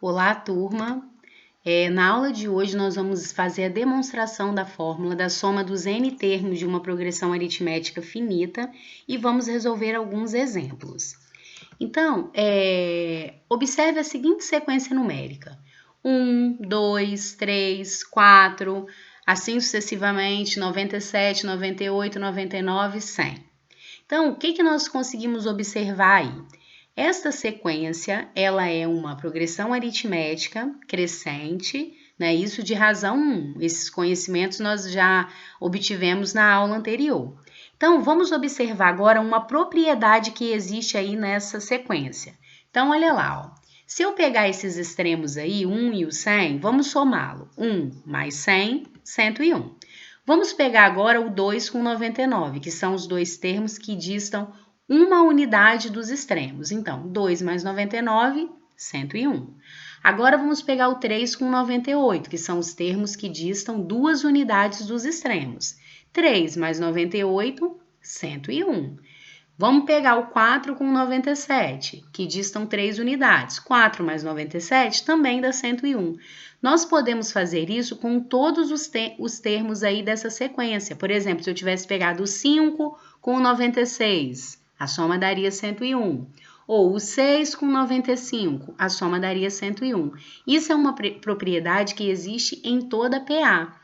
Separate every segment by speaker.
Speaker 1: Olá, turma! Na aula de hoje nós vamos fazer a demonstração da fórmula da soma dos n termos de uma progressão aritmética finita e vamos resolver alguns exemplos. Então, observe a seguinte sequência numérica: 1, 2, 3, 4, assim sucessivamente, 97, 98, 99, 100. Então, o que nós conseguimos observar aí? Esta sequência, ela é uma progressão aritmética crescente, né? Isso de razão 1. Esses conhecimentos nós já obtivemos na aula anterior. Então, vamos observar agora uma propriedade que existe aí nessa sequência. Então, olha lá, ó. Se eu pegar esses extremos aí, 1 e o 100, vamos somá-lo. 1 mais 100, 101. Vamos pegar agora o 2 com 99, que são os dois termos que distam uma unidade dos extremos. Então, 2 mais 99, 101. Agora, vamos pegar o 3 com 98, que são os termos que distam duas unidades dos extremos. 3 mais 98, 101. Vamos pegar o 4 com 97, que distam 3 unidades. 4 mais 97 também dá 101. Nós podemos fazer isso com todos os termos aí dessa sequência. Por exemplo, se eu tivesse pegado o 5 com 96, a soma daria 101. Ou o 6 com 95, a soma daria 101. Isso é uma propriedade que existe em toda PA.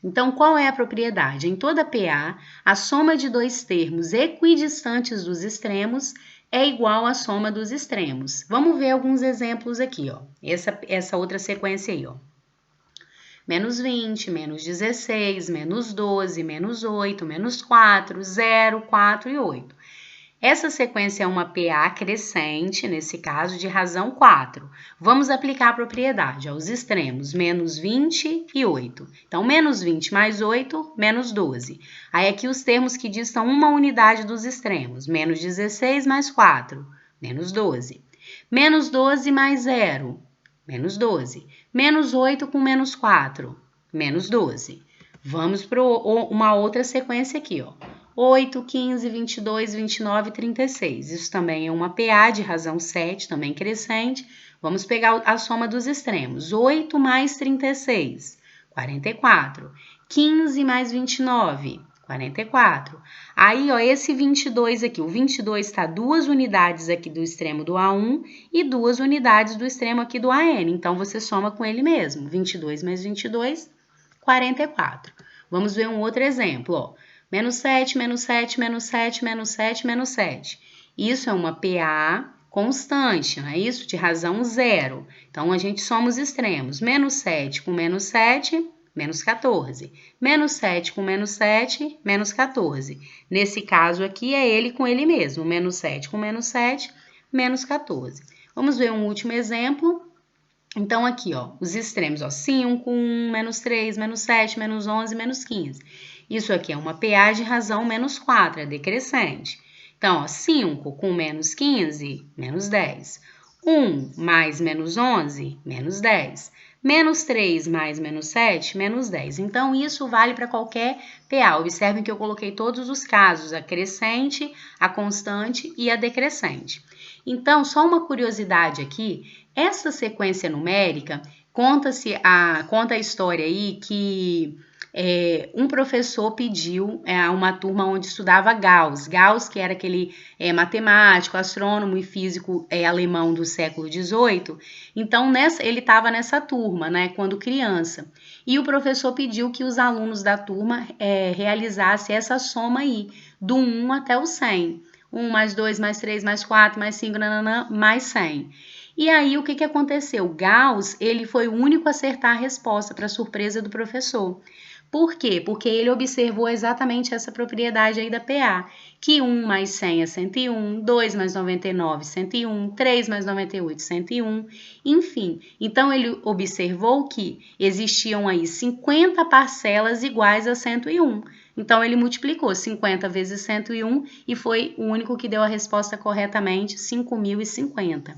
Speaker 1: Então, qual é a propriedade? Em toda PA, a soma de dois termos equidistantes dos extremos é igual à soma dos extremos. Vamos ver alguns exemplos aqui, ó. Essa outra sequência aí, ó. Menos 20, menos 16, menos 12, menos 8, menos 4, 0, 4 e 8. Essa sequência é uma PA crescente, nesse caso, de razão 4. Vamos aplicar a propriedade aos extremos, menos 20 e 8. Então, menos 20 mais 8, menos 12. Aí, aqui os termos que distam uma unidade dos extremos, menos 16 mais 4, menos 12. Menos 12 mais 0, menos 12. Menos 8 com menos 4, menos 12. Vamos para uma outra sequência aqui, ó. 8, 15, 22, 29 e 36. Isso também é uma PA de razão 7, também crescente. Vamos pegar a soma dos extremos. 8 mais 36, 44. 15 mais 29, 44. Aí, ó, esse 22 aqui, o 22 está duas unidades aqui do extremo do A1 e duas unidades do extremo aqui do AN. Então, você soma com ele mesmo. 22 mais 22, 44. Vamos ver um outro exemplo, ó. Menos 7, menos 7, menos 7, menos 7, menos 7. Isso é uma PA constante, não é isso? De razão 0. Então, a gente soma os extremos. Menos 7 com menos 7, menos 14. Menos 7 com menos 7, menos 14. Nesse caso aqui, é ele com ele mesmo. Menos 7 com menos 7, menos 14. Vamos ver um último exemplo. Então, aqui, ó, os extremos, ó, 5, 1, menos 3, menos 7, menos 11, menos 15. Isso aqui é uma PA de razão menos 4, é decrescente. Então, ó, 5 com menos 15, menos 10. 1 mais menos 11, menos 10. Menos 3 mais menos 7, menos 10. Então, isso vale para qualquer PA. Observem que eu coloquei todos os casos, a crescente, a constante e a decrescente. Então, só uma curiosidade aqui, essa sequência numérica, conta a história aí que um professor pediu a uma turma onde estudava Gauss. Gauss, que era aquele matemático, astrônomo e físico alemão do século XVIII. Então, ele estava nessa turma, né, quando criança. E o professor pediu que os alunos da turma realizassem essa soma aí, do 1 até o 100. 1 mais 2 mais 3 mais 4 mais 5, nananã, mais 100. E aí, o que aconteceu? Gauss, ele foi o único a acertar a resposta, para surpresa do professor. Por quê? Porque ele observou exatamente essa propriedade aí da PA, que 1 mais 100 é 101, 2 mais 99, 101, 3 mais 98, 101, enfim. Então, ele observou que existiam aí 50 parcelas iguais a 101. Então, ele multiplicou 50 vezes 101 e foi o único que deu a resposta corretamente, 5.050.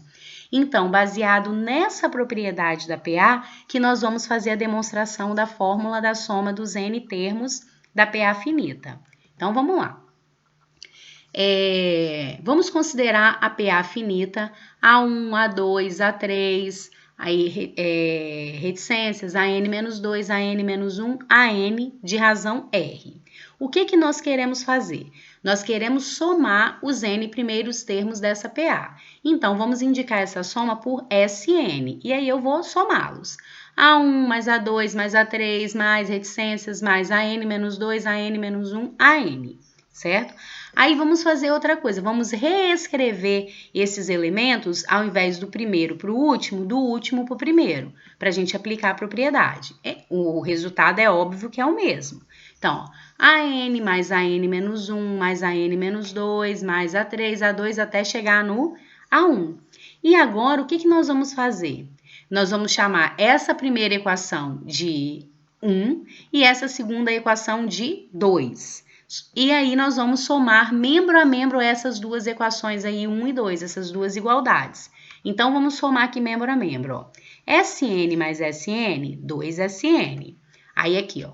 Speaker 1: Então, baseado nessa propriedade da PA, que nós vamos fazer a demonstração da fórmula da soma dos n termos da PA finita. Então, vamos lá. Vamos considerar a PA finita A1, A2, A3, Aí, reticências, AN menos 2, AN menos 1, AN de razão R. O que nós queremos fazer? Nós queremos somar os N primeiros termos dessa PA. Então, vamos indicar essa soma por SN. E aí, eu vou somá-los. A1 mais A2 mais A3 mais reticências mais AN menos 2, AN menos 1, AN. Certo? Aí vamos fazer outra coisa, vamos reescrever esses elementos ao invés do primeiro para o último, do último para o primeiro, para a gente aplicar a propriedade. O resultado é óbvio que é o mesmo. Então, ó, AN mais AN menos 1 mais AN menos 2 mais A3, A2 até chegar no A1. E agora, o que nós vamos fazer? Nós vamos chamar essa primeira equação de 1 e essa segunda equação de 2. E aí, nós vamos somar membro a membro essas duas equações aí, 1 e 2, essas duas igualdades. Então, vamos somar aqui membro a membro, ó. SN mais SN, 2SN. Aí, aqui, ó,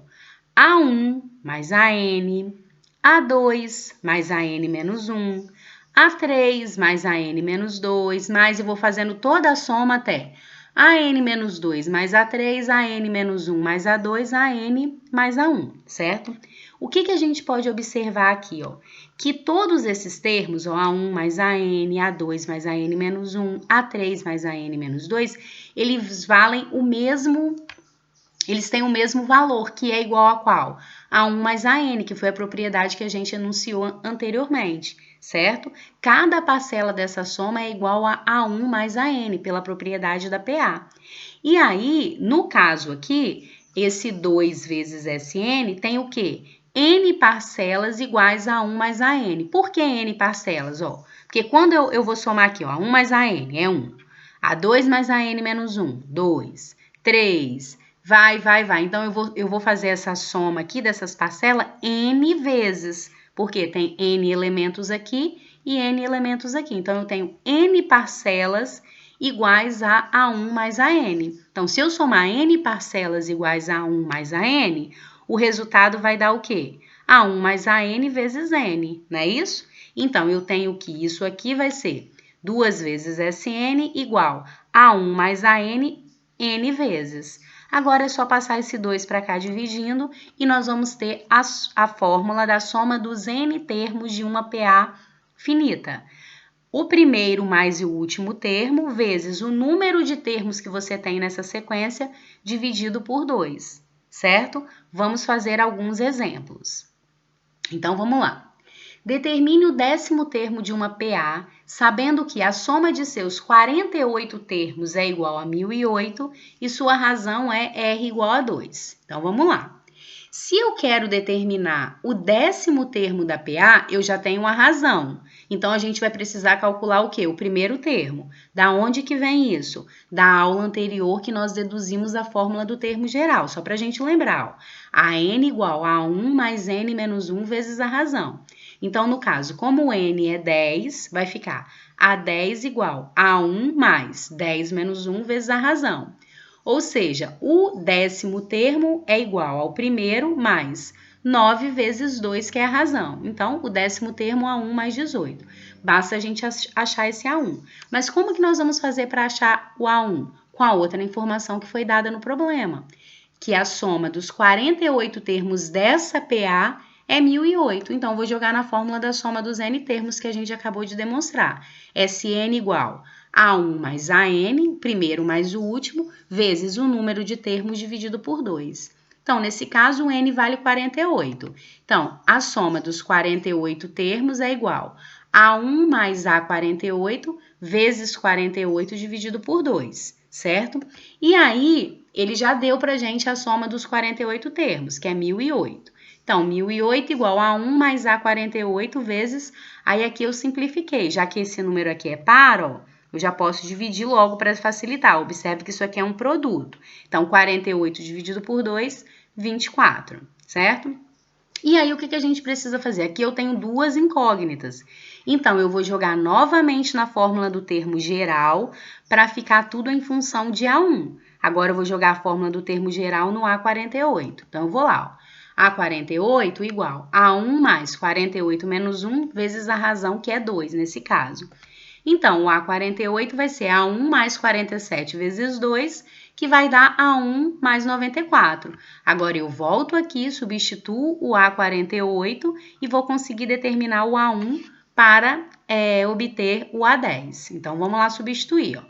Speaker 1: A1 mais AN, A2 mais AN menos 1, A3 mais AN menos 2, mais eu vou fazendo toda a soma até AN menos 2 mais A3, AN menos 1 mais A2, AN mais A1, certo? O que a gente pode observar aqui, ó? Que todos esses termos, ó, A1 mais AN, A2 mais AN menos 1, A3 mais AN menos 2, eles valem o mesmo, eles têm o mesmo valor, que é igual a qual? A1 mais AN, que foi a propriedade que a gente enunciou anteriormente, certo? Cada parcela dessa soma é igual a A1 mais AN, pela propriedade da PA. E aí, no caso aqui, esse 2 vezes SN tem o quê? N parcelas iguais a 1 mais AN. Por que N parcelas? Ó, porque quando eu vou somar aqui, ó, 1 mais AN é 1. A2 mais AN menos 1, 2. 3, vai. Então, eu vou fazer essa soma aqui dessas parcelas N vezes, porque tem N elementos aqui e N elementos aqui. Então, eu tenho N parcelas iguais a A1 mais AN. Então, se eu somar N parcelas iguais a 1 mais AN, o resultado vai dar o quê? A1 mais AN vezes N, não é isso? Então, eu tenho que isso aqui vai ser 2 vezes SN igual a 1 mais AN, N vezes. Agora é só passar esse 2 para cá dividindo e nós vamos ter a fórmula da soma dos N termos de uma PA finita. O primeiro mais o último termo vezes o número de termos que você tem nessa sequência dividido por 2, certo? Vamos fazer alguns exemplos. Então, vamos lá. Determine o 10º termo de uma PA, sabendo que a soma de seus 48 termos é igual a 1008 e sua razão é R igual a 2. Então, vamos lá. Se eu quero determinar o 10º termo da PA, eu já tenho uma razão. Então, a gente vai precisar calcular o quê? O primeiro termo. Da onde que vem isso? Da aula anterior que nós deduzimos a fórmula do termo geral. Só para a gente lembrar, ó. A N igual a 1 mais N menos 1 vezes a razão. Então, no caso, como o N é 10, vai ficar A10 igual a 1 mais 10 menos 1 vezes a razão. Ou seja, o 10º termo é igual ao primeiro mais 9 vezes 2, que é a razão. Então, o 10º termo é 1 mais 18. Basta a gente achar esse A1. Mas como que nós vamos fazer para achar o A1? Com a outra informação que foi dada no problema, que a soma dos 48 termos dessa PA é 1008. Então, vou jogar na fórmula da soma dos N termos que a gente acabou de demonstrar. SN igual A1 mais AN, primeiro mais o último, vezes o número de termos dividido por 2. Então, nesse caso, o N vale 48. Então, a soma dos 48 termos é igual a 1 mais A48 vezes 48 dividido por 2, certo? E aí, ele já deu para a gente a soma dos 48 termos, que é 1008. Então, 1008 igual a 1 mais A48 vezes, aí aqui eu simplifiquei, já que esse número aqui é par, ó, eu já posso dividir logo para facilitar. Observe que isso aqui é um produto. Então, 48 dividido por 2, 24, certo? E aí, o que a gente precisa fazer? Aqui eu tenho duas incógnitas. Então, eu vou jogar novamente na fórmula do termo geral para ficar tudo em função de A1. Agora, eu vou jogar a fórmula do termo geral no A48. Então, eu vou lá, ó. A48 igual a 1 mais 48 menos 1 vezes a razão, que é 2 nesse caso. Então, o A48 vai ser A1 mais 47 vezes 2, que vai dar A1 mais 94. Agora, eu volto aqui, substituo o A48 e vou conseguir determinar o A1 para obter o A10. Então, vamos lá substituir, ó.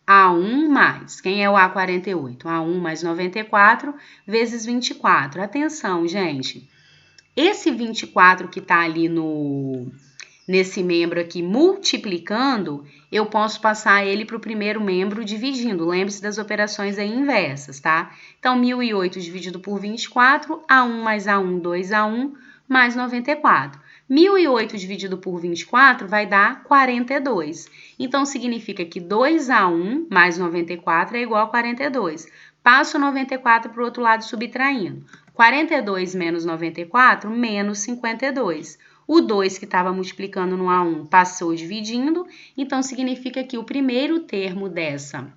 Speaker 1: A1 mais, quem é o A48? A1 mais 94 vezes 24. Atenção, gente. Esse 24 que está ali nesse membro aqui multiplicando, eu posso passar ele para o primeiro membro dividindo. Lembre-se das operações aí inversas, tá? Então, 1008 dividido por 24, A1 mais A1, 2A1, mais 94. 1008 dividido por 24 vai dar 42. Então, significa que 2A1 mais 94 é igual a 42. Passo 94 para o outro lado subtraindo. 42 menos 94, menos 52. O 2 que estava multiplicando no A1 passou dividindo, então significa que o primeiro termo dessa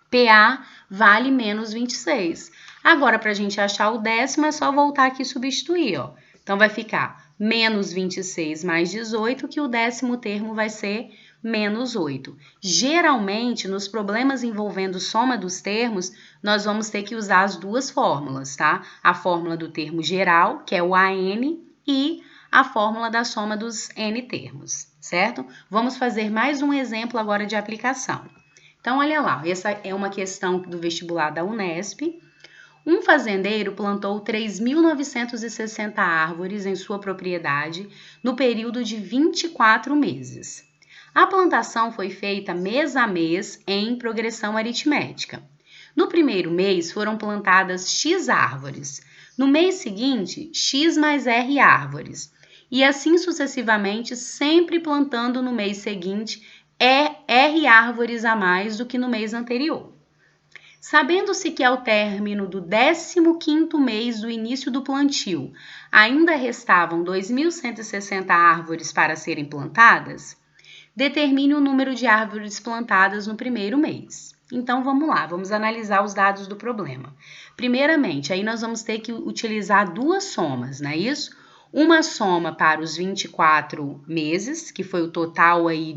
Speaker 1: PA vale menos 26. Agora, para a gente achar o décimo, é só voltar aqui e substituir, ó. Então, vai ficar menos 26 mais 18, que o décimo termo vai ser menos 8. Geralmente, nos problemas envolvendo soma dos termos, nós vamos ter que usar as duas fórmulas, tá? A fórmula do termo geral, que é o AN, e a fórmula da soma dos N termos, certo? Vamos fazer mais um exemplo agora de aplicação. Então, olha lá, essa é uma questão do vestibular da Unesp. Um fazendeiro plantou 3.960 árvores em sua propriedade no período de 24 meses. A plantação foi feita mês a mês em progressão aritmética. No primeiro mês foram plantadas X árvores, no mês seguinte, X mais R árvores, e assim sucessivamente, sempre plantando no mês seguinte R árvores a mais do que no mês anterior. Sabendo-se que ao término do 15º mês do início do plantio, ainda restavam 2.160 árvores para serem plantadas, determine o número de árvores plantadas no primeiro mês. Então, vamos lá, vamos analisar os dados do problema. Primeiramente, aí nós vamos ter que utilizar duas somas, não é isso? Uma soma para os 24 meses, que foi o total aí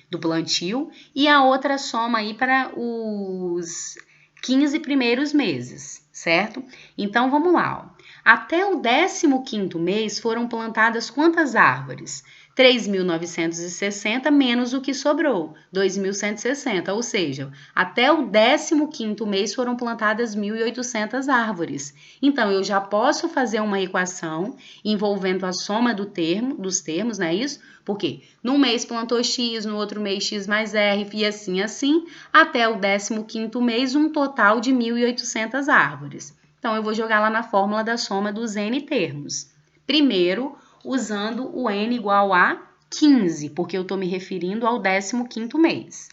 Speaker 1: do plantio, e a outra soma aí para os 15 primeiros meses, certo? Então, vamos lá. Ó. Até o 15º mês foram plantadas quantas árvores? 3.960 menos o que sobrou, 2.160, ou seja, até o 15º mês foram plantadas 1.800 árvores. Então, eu já posso fazer uma equação envolvendo a soma dos termos, não é isso? Porque num mês plantou X, no outro mês X mais R, e assim, até o 15º mês, um total de 1.800 árvores. Então, eu vou jogar lá na fórmula da soma dos N termos. Primeiro, usando o N igual a 15, porque eu estou me referindo ao 15º mês.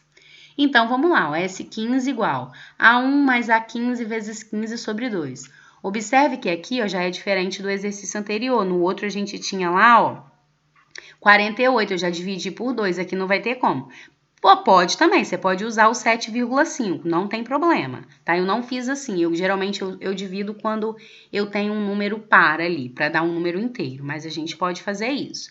Speaker 1: Então, vamos lá, o S15 igual a 1 mais A15 vezes 15 sobre 2. Observe que aqui ó, já é diferente do exercício anterior. No outro a gente tinha lá, ó, 48, eu já dividi por 2, aqui não vai ter como. Pô, pode também, você pode usar o 7,5, não tem problema, tá? Eu não fiz assim, geralmente eu divido quando eu tenho um número par ali, para dar um número inteiro, mas a gente pode fazer isso.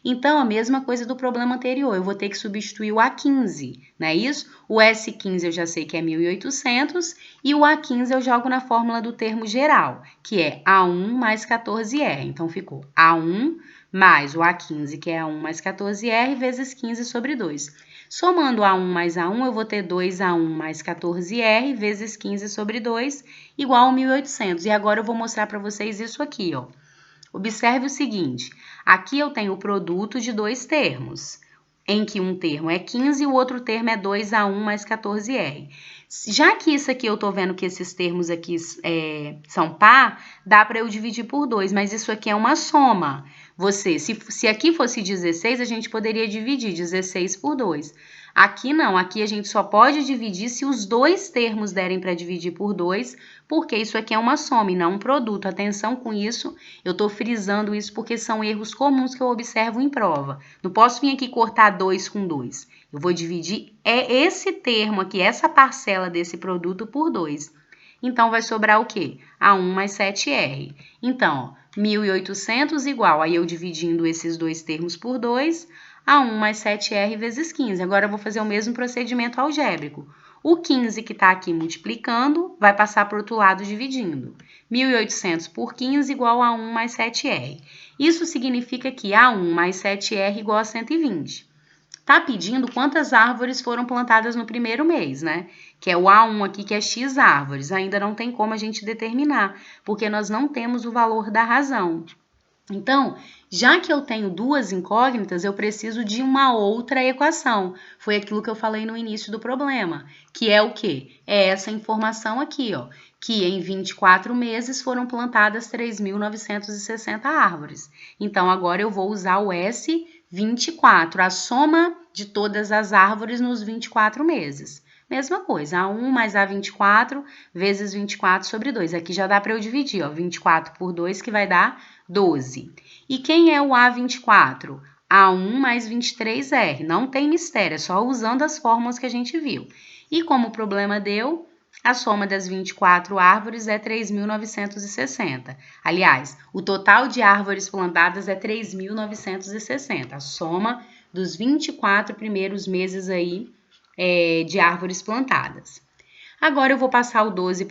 Speaker 1: Então, a mesma coisa do problema anterior, eu vou ter que substituir o A15, não é isso? O S15 eu já sei que é 1.800 e o A15 eu jogo na fórmula do termo geral, que é A1 mais 14R. Então, ficou A1 mais o A15, que é A1 mais 14R, vezes 15 sobre 2. Somando A1 mais A1, eu vou ter 2A1 mais 14R vezes 15 sobre 2, igual a 1.800. E agora eu vou mostrar para vocês isso aqui, ó. Observe o seguinte, aqui eu tenho o produto de dois termos, em que um termo é 15 e o outro termo é 2A1 mais 14R. Já que isso aqui eu tô vendo que esses termos aqui são par, dá para eu dividir por 2, mas isso aqui é uma soma. Se aqui fosse 16, a gente poderia dividir 16 por 2. Aqui não, aqui a gente só pode dividir se os dois termos derem para dividir por 2, porque isso aqui é uma soma e não um produto. Atenção com isso, eu estou frisando isso porque são erros comuns que eu observo em prova. Não posso vir aqui cortar 2 com 2. Eu vou dividir esse termo aqui, essa parcela desse produto por 2. Então, vai sobrar o quê? A1 mais 7R. Então, ó, 1.800 igual, aí eu dividindo esses dois termos por 2, A1 mais 7R vezes 15. Agora eu vou fazer o mesmo procedimento algébrico. O 15 que está aqui multiplicando vai passar para o outro lado dividindo. 1.800 por 15 igual a 1 mais 7R. Isso significa que A1 mais 7R igual a 120. Tá pedindo quantas árvores foram plantadas no primeiro mês, né? Que é o A1 aqui, que é X árvores. Ainda não tem como a gente determinar, porque nós não temos o valor da razão. Então, já que eu tenho duas incógnitas, eu preciso de uma outra equação. Foi aquilo que eu falei no início do problema, que é o quê? É essa informação aqui, ó, que em 24 meses foram plantadas 3.960 árvores. Então, agora eu vou usar o S24, a soma de todas as árvores nos 24 meses. Mesma coisa, A1 mais A24 vezes 24 sobre 2. Aqui já dá para eu dividir, ó, 24 por 2, que vai dar 12. E quem é o A24? A1 mais 23R. Não tem mistério, é só usando as fórmulas que a gente viu. E como o problema deu, a soma das 24 árvores é 3.960. Aliás, o total de árvores plantadas é 3.960. A soma dos 24 primeiros meses aí de árvores plantadas. Agora eu vou passar o 12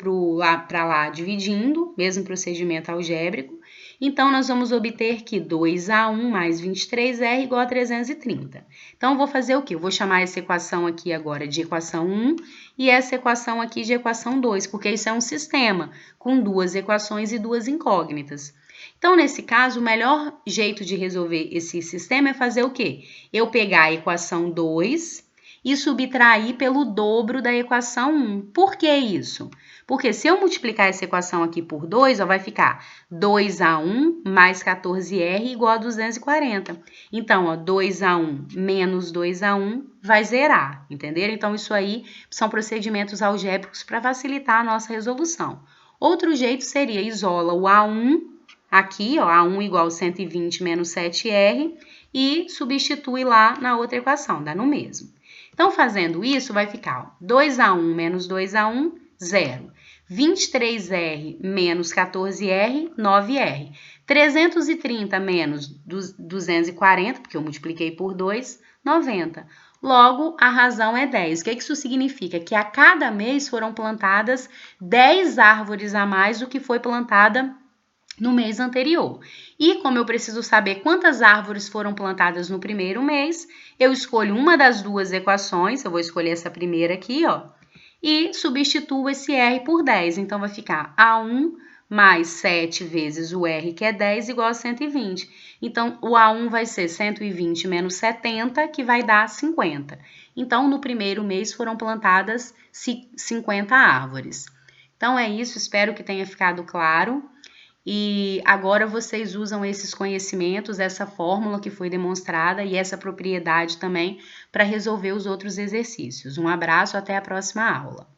Speaker 1: para lá dividindo, mesmo procedimento algébrico. Então, nós vamos obter que 2A1 mais 23R igual a 330. Então, eu vou fazer o quê? Eu vou chamar essa equação aqui agora de equação 1 e essa equação aqui de equação 2, porque isso é um sistema com duas equações e duas incógnitas. Então, nesse caso, o melhor jeito de resolver esse sistema é fazer o quê? Eu pegar a equação 2 e subtrair pelo dobro da equação 1. Por que isso? Porque se eu multiplicar essa equação aqui por 2, ó, vai ficar 2A1 mais 14R igual a 240. Então, ó, 2A1 menos 2A1 vai zerar, entenderam? Então, isso aí são procedimentos algébricos para facilitar a nossa resolução. Outro jeito seria isola o A1, aqui, ó, A1 igual a 120 menos 7R, e substitui lá na outra equação, dá no mesmo. Então, fazendo isso, vai ficar 2A1 menos 2A1, 0. 23R menos 14R, 9R. 330 menos 240, porque eu multipliquei por 2, 90. Logo, a razão é 10. O que isso significa? Que a cada mês foram plantadas 10 árvores a mais do que foi plantada no mês anterior. E como eu preciso saber quantas árvores foram plantadas no primeiro mês, eu escolho uma das duas equações, eu vou escolher essa primeira aqui, ó, e substituo esse R por 10. Então, vai ficar A1 mais 7 vezes o R, que é 10, igual a 120. Então, o A1 vai ser 120 menos 70, que vai dar 50. Então, no primeiro mês foram plantadas 50 árvores. Então, é isso, espero que tenha ficado claro. E agora vocês usam esses conhecimentos, essa fórmula que foi demonstrada e essa propriedade também para resolver os outros exercícios. Um abraço, até a próxima aula.